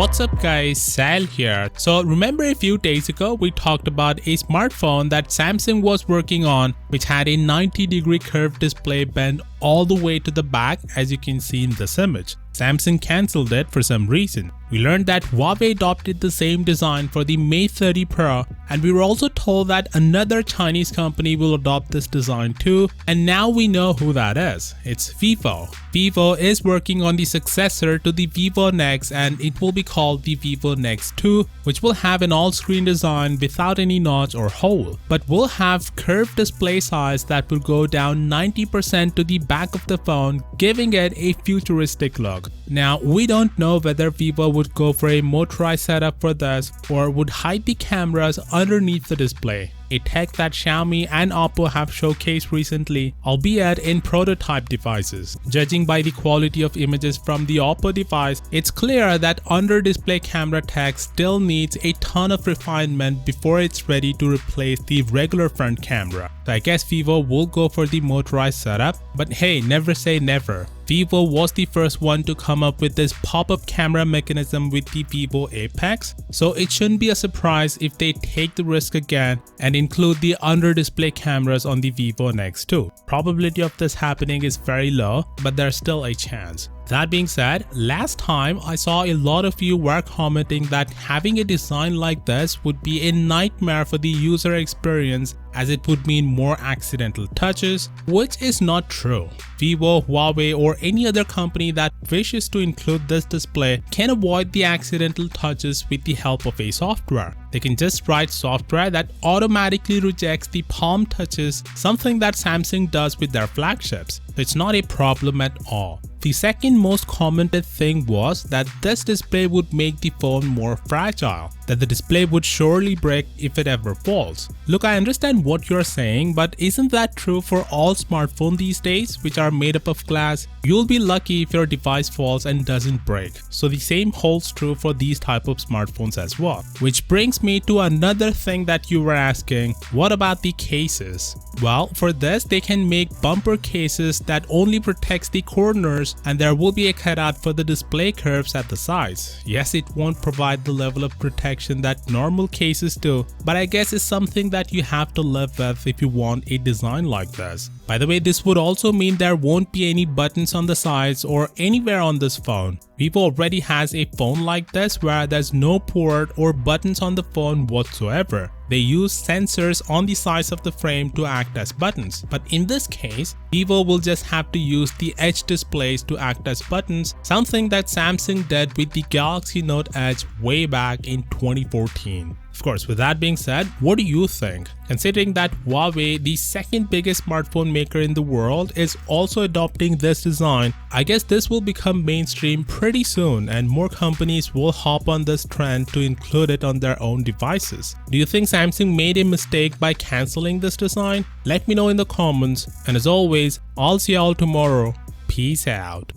What's up guys, Sal here. So remember a few days ago we talked about a smartphone that Samsung was working on which had a 90-degree curved display bent all the way to the back, as you can see in this image. Samsung cancelled it for some reason. We learned that Huawei adopted the same design for the Mate 30 Pro, and we were also told that another Chinese company will adopt this design too, and now we know who that is. It's Vivo. Vivo is working on the successor to the Vivo Nex, and it will be called the Vivo Next 2, which will have an all-screen design without any notch or hole, but will have curved display size that will go down 90% to the back of the phone, giving it a futuristic look. Now, we don't know whether Vivo would go for a motorized setup for this or would hide the cameras underneath the display, a tech that Xiaomi and Oppo have showcased recently, albeit in prototype devices. Judging by the quality of images from the Oppo device, it's clear that under-display camera tech still needs a ton of refinement before it's ready to replace the regular front camera. So I guess Vivo will go for the motorized setup, but hey, never say never. Vivo was the first one to come up with this pop-up camera mechanism with the Vivo Apex, so it shouldn't be a surprise if they take the risk again and include the under-display cameras on the Vivo Next 2. Probability of this happening is very low, but there's still a chance. That being said, last time I saw a lot of you were commenting that having a design like this would be a nightmare for the user experience, as it would mean more accidental touches, which is not true. Vivo, Huawei or any other company that wishes to include this display can avoid the accidental touches with the help of a software. They can just write software that automatically rejects the palm touches, something that Samsung does with their flagships. So it's not a problem at all. The second most commented thing was that this display would make the phone more fragile, that the display would surely break if it ever falls. Look, I understand what you're saying, but isn't that true for all smartphones these days, which are made up of glass? You'll be lucky if your device falls and doesn't break. So the same holds true for these type of smartphones as well. Which brings me to another thing that you were asking, what about the cases? Well, for this they can make bumper cases that only protects the corners, and there will be a cutout for the display curves at the sides. Yes, it won't provide the level of protection that normal cases do, but I guess it's something that you have to live with if you want a design like this. By the way, this would also mean there won't be any buttons on the sides or anywhere on this phone. Vivo already has a phone like this where there's no port or buttons on the phone whatsoever. They use sensors on the sides of the frame to act as buttons. But in this case, Vivo will just have to use the edge displays to act as buttons, something that Samsung did with the Galaxy Note Edge way back in 2014. Of course, with that being said, what do you think? Considering that Huawei, the second biggest smartphone maker in the world, is also adopting this design, I guess this will become mainstream pretty soon and more companies will hop on this trend to include it on their own devices. Do you think Samsung made a mistake by cancelling this design? Let me know in the comments, and as always, I'll see y'all tomorrow. Peace out.